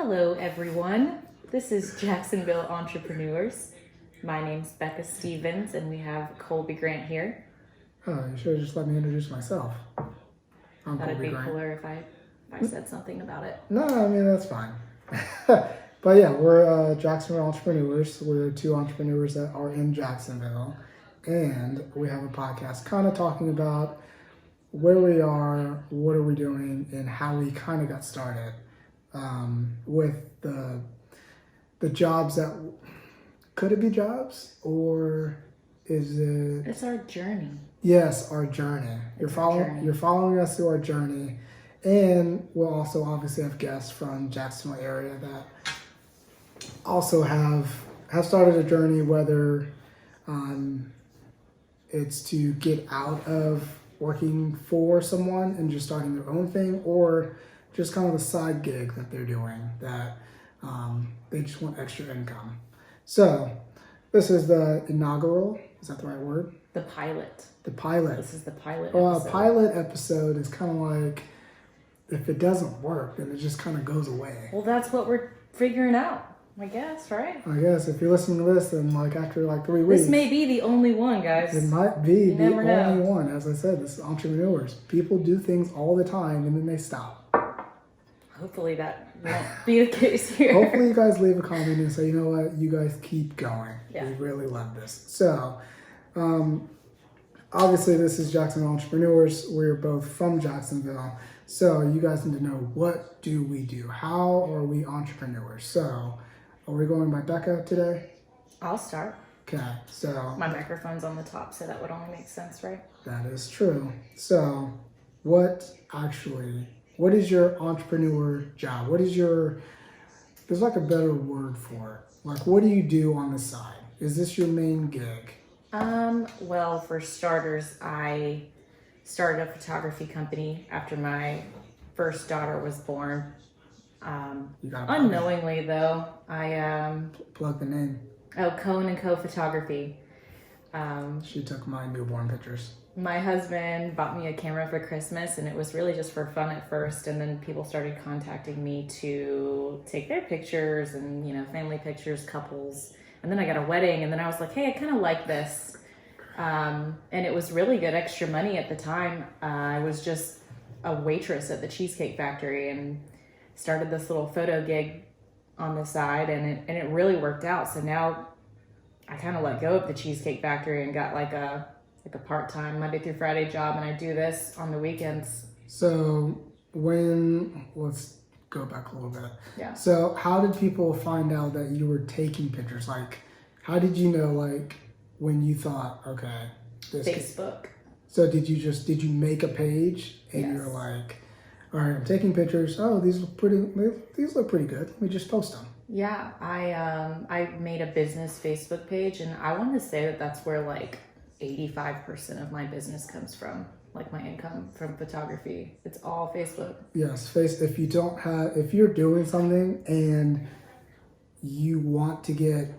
Hello, everyone. This is Jacksonville Entrepreneurs. My name's Bekah Stevens, and we have Colby Grant here. Oh, you should have just let me introduce myself. I'm Thought it'd Colby be Grant. cooler if I said something about it. No, I mean, that's fine. But yeah, we're Jacksonville Entrepreneurs. We're two entrepreneurs that are in Jacksonville. And we have a podcast kind of talking about where we are, what are we doing, and how we kind of got started with the jobs that... Could it be jobs? Or is it... It's our journey. Yes, our journey. You're following us through our journey. And we'll also obviously have guests from Jacksonville area that also have started a journey, whether it's to get out of working for someone and just starting their own thing, or just kind of a side gig that they're doing that they just want extra income. So this is the inaugural, is that the right word? The pilot. The pilot. This is the pilot Well, episode. a pilot episode is kind of like, if it doesn't work, then it just kind of goes away. Well, that's what we're figuring out, I guess, right? I guess if you're listening to this, then like after like 3 weeks, This may be the only one, guys. it might be You the never know. only one. As I said, this is entrepreneurs. People do things all the time and then they stop. Hopefully that won't be the case here. Hopefully you guys leave a comment and say, you know what, you guys keep going. Yeah. We really love this. So, obviously this is Jacksonville Entrepreneurs. We're both from Jacksonville. So you guys need to know, what do we do? How are we entrepreneurs? So, are we going by Bekah today? I'll start. Okay, so My microphone's on the top, so that would only make sense, right? that is true. So, what is your entrepreneur job? There's like a better word for it. Like, what do you do on the side? Is this your main gig? Well, for starters, I started a photography company after my first daughter was born. You gotta Unknowingly, though, I plug the name. Cohen and Co. Photography. She took my newborn pictures. My husband bought me a camera for Christmas, and it was really just for fun at first, and then people started contacting me to take their pictures and, family pictures, couples. And then I got a wedding, and then I was like, hey, I kind of like this. And it was really good extra money at the time. I was just a waitress at the Cheesecake Factory and started this little photo gig on the side, and it really worked out. So now I kind of let go of the Cheesecake Factory and got like a part-time Monday through Friday job, and I do this on the weekends. So let's go back a little bit. Yeah. So how did people find out that you were taking pictures? Like, how did you know, like, when you thought, okay, Facebook. So did you make a page and Yes. you're like, all right, I'm taking pictures. Oh, these look pretty good. Let me just post them. Yeah, I made a business Facebook page, and I want to say that that's where like 85% of my business comes from, like my income from photography. It's all Facebook. Yes, if you're doing something and you want to get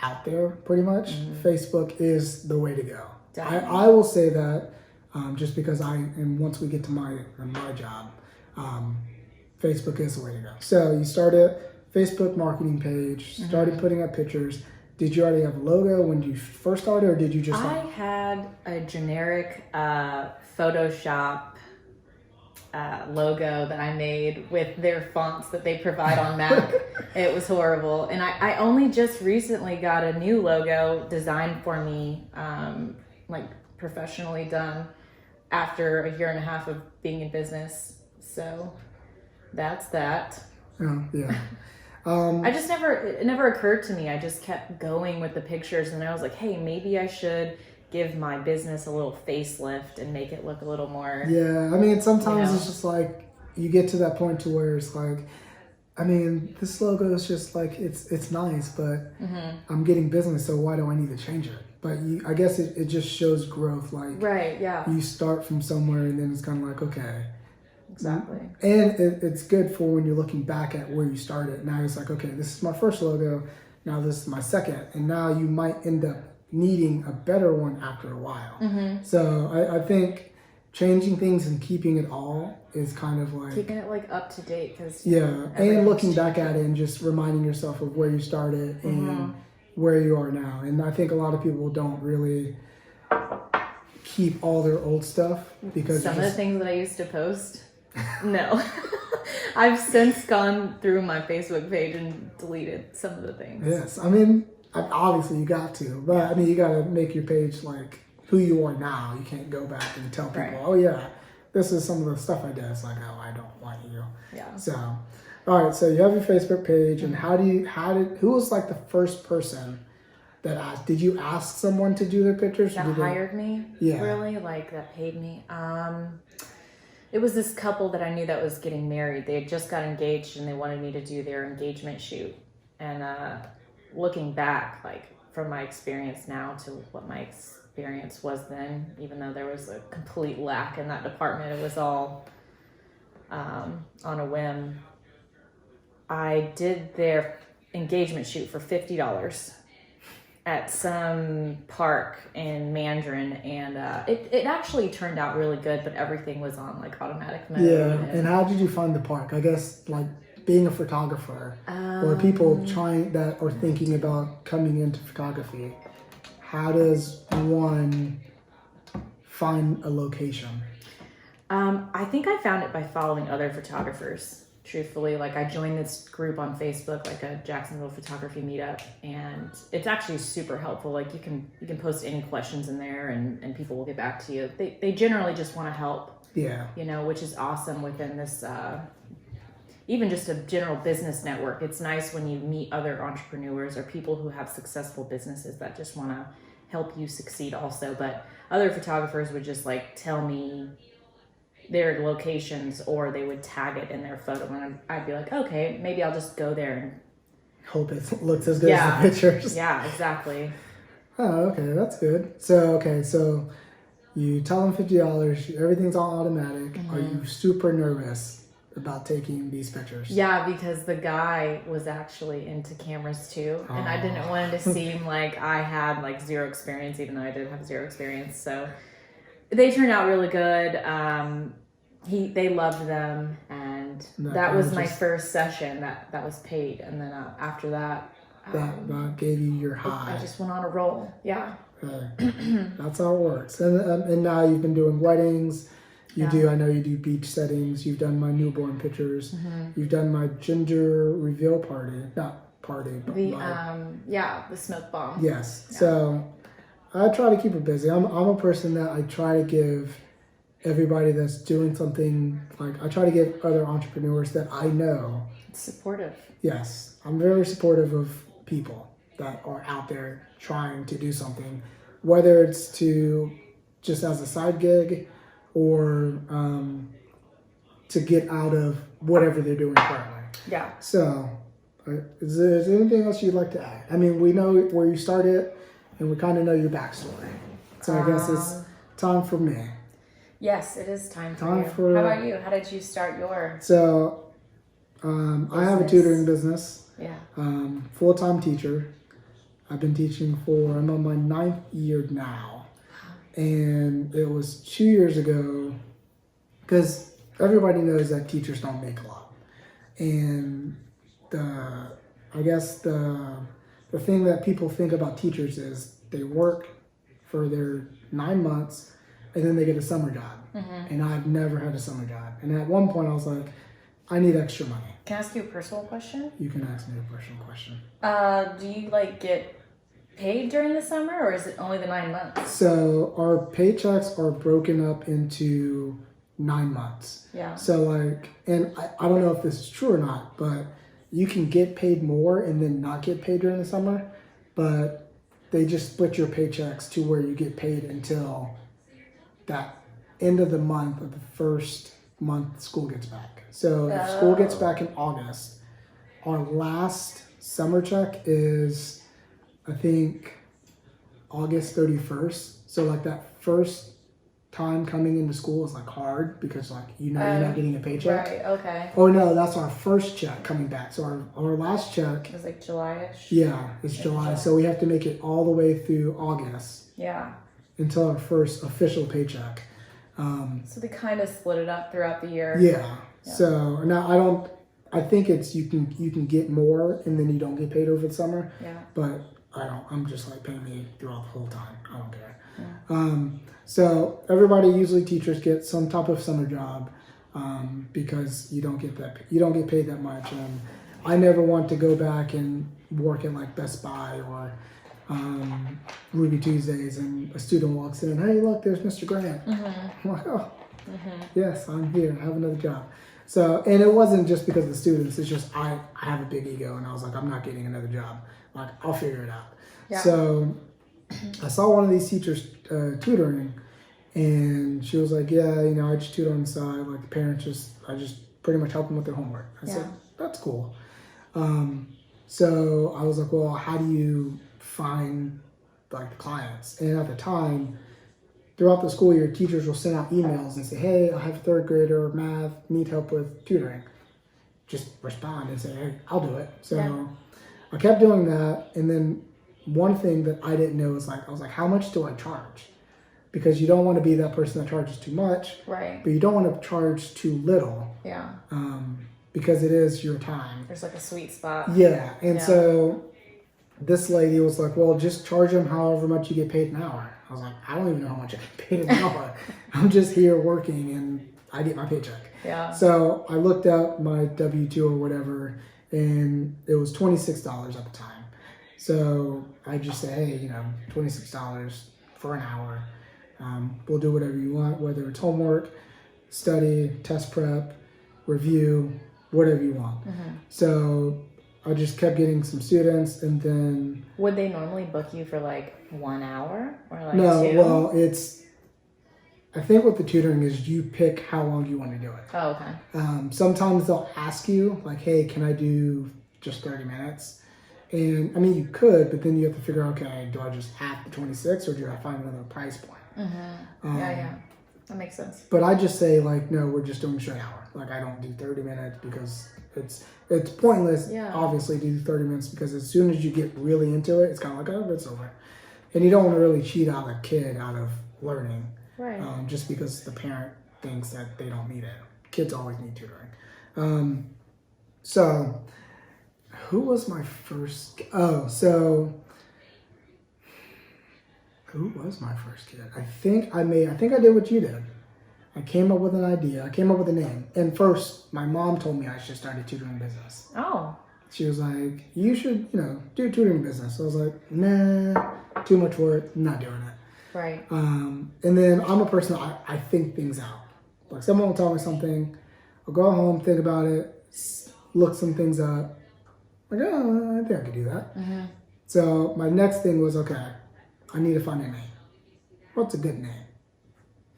out there, pretty much, Facebook is the way to go. Definitely. I will say that just because once we get to my job, Facebook is the way to go. So you started Facebook marketing page, started putting up pictures. Did you already have a logo when you first started, or did you just I had a generic Photoshop logo that I made with their fonts that they provide on Mac. It was horrible. And I only just recently got a new logo designed for me, like professionally done, after a year and a half of being in business. So that's that. Oh, yeah. It never occurred to me. I just kept going with the pictures, and I was like, hey, maybe I should give my business a little facelift and make it look a little more. Yeah, I mean, sometimes it's just like, you get to that point to where it's like, I mean, this logo is just like, it's nice, but I'm getting business, so why do I need to change it? But I guess it just shows growth. Like, right, yeah. You start from somewhere, and then it's kind of like, okay. Exactly. And it's good for when you're looking back at where you started. Now it's like, okay, this is my first logo. Now this is my second. And now you might end up needing a better one after a while. So I think changing things and keeping it all is kind of like keeping it like up to date, because and looking back at it and just reminding yourself of where you started and where you are now. And I think a lot of people don't really keep all their old stuff because some of the things that I used to post, no. I've since gone through my Facebook page and deleted some of the things. Yes, I mean, obviously you got to, but I mean, you got to make your page like who you are now. You can't go back and tell people, oh yeah, this is some of the stuff I did. It's like, oh, I don't want you. Yeah. So, all right, so you have your Facebook page, and who was like the first person that asked? Did you ask someone to do their pictures? That hired me? Yeah. Really? Like that paid me? It was this couple that I knew that was getting married. They had just got engaged and they wanted me to do their engagement shoot. And looking back, like from my experience now to what my experience was then, even though there was a complete lack in that department, it was all on a whim. I did their engagement shoot for $50 at some park in Mandarin, and it actually turned out really good, but everything was on like automatic mode. Yeah, and how did you find the park? I guess like being a photographer or people trying that or thinking about coming into photography, how does one find a location? I think I found it by following other photographers. Truthfully, like I joined this group on Facebook, like a Jacksonville photography meetup, and it's actually super helpful. Like you can post any questions in there and people will get back to you. They generally just want to help. Yeah. You know, which is awesome within this even just a general business network. It's nice when you meet other entrepreneurs or people who have successful businesses that just want to help you succeed also. But other photographers would just like tell me their locations, or they would tag it in their photo, and I'd be like, okay, maybe I'll just go there and hope it looks as good as the pictures. Yeah, exactly. Oh, okay, that's good. So you tell them $50, everything's all automatic. Are you super nervous about taking these pictures? Yeah, because the guy was actually into cameras too, and I didn't want it to seem like I had like zero experience, even though I did have zero experience. So they turned out really good. They loved them, and that was my first session that was paid. And then after that, that gave you your high. I just went on a roll. Yeah. That's how it works. And now you've been doing weddings. I know you do beach settings. You've done my newborn pictures. You've done my gender reveal party. Not party, but the smoke bomb. Yes. Yeah. So I try to keep it busy. I'm a person that I try to give everybody that's doing something, like I try to give other entrepreneurs that I know. It's supportive. Yes. I'm very supportive of people that are out there trying to do something, whether it's to just as a side gig or to get out of whatever they're doing currently. Yeah. So is there anything else you'd like to add? I mean, we know where you started and we kind of know your backstory. So I guess it's time for me. Yes, it is time for you. How about you? How did you start your So I have a tutoring business. Yeah. Full-time teacher. I've been teaching I'm on my 9th year now. And it was 2 years ago, because everybody knows that teachers don't make a lot. And I guess the thing that people think about teachers is they work for their 9 months and then they get a summer job. And I've never had a summer job. And at one point I was like, I need extra money. Can I ask you a personal question? You can ask me a personal question. Do you get paid during the summer, or is it only the 9 months? So our paychecks are broken up into 9 months. Yeah. So and I don't know if this is true or not, but you can get paid more and then not get paid during the summer, but they just split your paychecks to where you get paid until that end of the month of the first month school gets back. So if school gets back in August, our last summer check is, I think, August 31st. So that first time coming into school is hard because you're not getting a paycheck. Right, okay. Oh no, that's our first check coming back. So our last check it was July-ish. Yeah, it's July. So we have to make it all the way through August. Yeah. Until our first official paycheck. So they kind of split it up throughout the year. Yeah. So now I think it's you can get more and then you don't get paid over the summer. Yeah. But I'm just like paying me throughout the whole time. I don't care. Yeah. So everybody, usually teachers, get some type of summer job because you don't get paid that much. And I never want to go back and work at like Best Buy or Ruby Tuesdays and a student walks in, hey, look, there's Mr. Grant. I'm like, oh, yes, I'm here. I have another job. So, and it wasn't just because of the students. It's just I have a big ego, and I was like, I'm not getting another job. Like, I'll figure it out. Yeah. So I saw one of these teachers tutoring, and she was like, yeah, I just tutor on the side. Like, the parents I just pretty much help them with their homework. I said, that's cool. So I was like, well, how do you find like the clients? And at the time, throughout the school year, teachers will send out emails and say, hey, I have a third grader math, need help with tutoring. Just respond and say, hey, I'll do it. So I kept doing that. And then one thing that I didn't know is I was like, how much do I charge? Because you don't want to be that person that charges too much. Right. But you don't want to charge too little. Yeah. Because it is your time. There's like a sweet spot. Yeah. And so this lady was like, well, just charge them however much you get paid an hour. I was like, I don't even know how much I get paid an hour. I'm just here working and I get my paycheck. Yeah. So I looked up my W-2 or whatever, and it was $26 at the time. So I just say, hey, $26 for an hour. We'll do whatever you want, whether it's homework, study, test prep, review, whatever you want. So I just kept getting some students, and then... Would they normally book you for like 1 hour or like no, 2? Well, I think with the tutoring is you pick how long you want to do it. Oh, okay. Sometimes they'll ask you like, hey, can I do just 30 minutes? And I mean, you could, but then you have to figure out, okay, do I just half the 26 or do I find another price point? Yeah. That makes sense. But I just say like, no, we're just doing straight hour. Like I don't do 30 minutes because it's pointless, obviously, to do 30 minutes because as soon as you get really into it, it's kind of like, oh, it's over. And you don't want to really cheat out a kid out of learning. Right. Just because the parent thinks that they don't need it. Kids always need tutoring. So who was my first? Who was my first kid? I think I did what you did. I came up with an idea. I came up with a name. And first, my mom told me I should start a tutoring business. Oh. She was like, you should, do a tutoring business. I was like, nah, too much work. I'm not doing it. Right. And then I'm a person, I think things out. Like someone will tell me something. I'll go home, think about it, look some things up. Like, oh, I think I could do that. So my next thing was, okay, I need to find a name. What's a good name?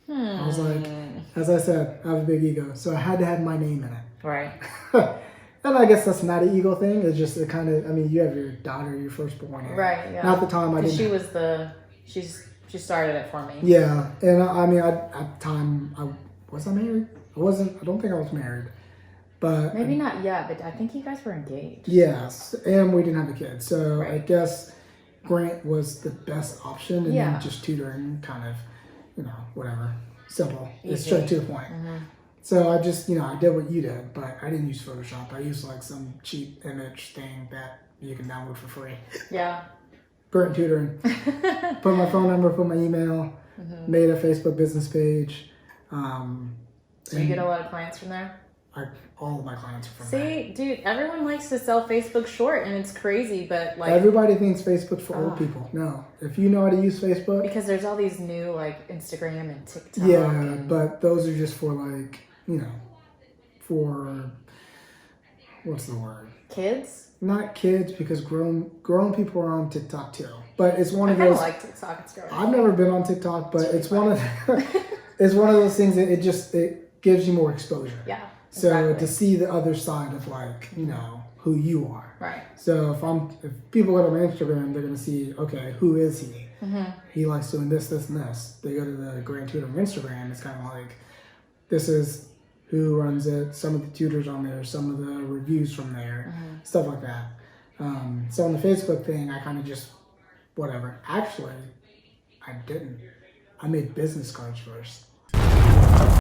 I was like, as I said, I have a big ego, so I had to have my name in it. Right. And I guess that's not an ego thing. It's just a kind of, you have your daughter, your firstborn. Right, yeah. Not the time I didn't. She started it for me. Yeah. And at the time, was I married? I don't think I was married. But maybe not yet, but I think you guys were engaged. Yes. And we didn't have a kid. So I guess Grant was the best option. And then just tutoring kind of, whatever. Simple. Easy. It's straight to the point. So I just, I did what you did, but I didn't use Photoshop. I used like some cheap image thing that you can download for free. Yeah. Grant Tutoring. Put my phone number, put my email, made a Facebook business page. So you get a lot of clients from there? All of my clients are from there. See, dude, everyone likes to sell Facebook short, and it's crazy, but like... Everybody thinks Facebook's for old people. No. If you know how to use Facebook... Because there's all these new, like, Instagram and TikTok. Yeah, but those are just for, like, for... What's the word? Kids? Not kids, because grown people are on TikTok, too. But it's one of those... I kind of like TikTok. It's growing. I've never been on TikTok, but it's one of... it's one of those things that it gives you more exposure. Yeah. So to see the other side of like, who you are. Right. So if people go to my Instagram, they're going to see, okay, who is he? He likes doing this, this, and this. They go to the Grant Tutoring Instagram. It's kind of like, this is who runs it, some of the tutors on there, some of the reviews from there, stuff like that. So on the Facebook thing, I kind of just, whatever. Actually, I didn't. I made business cards first.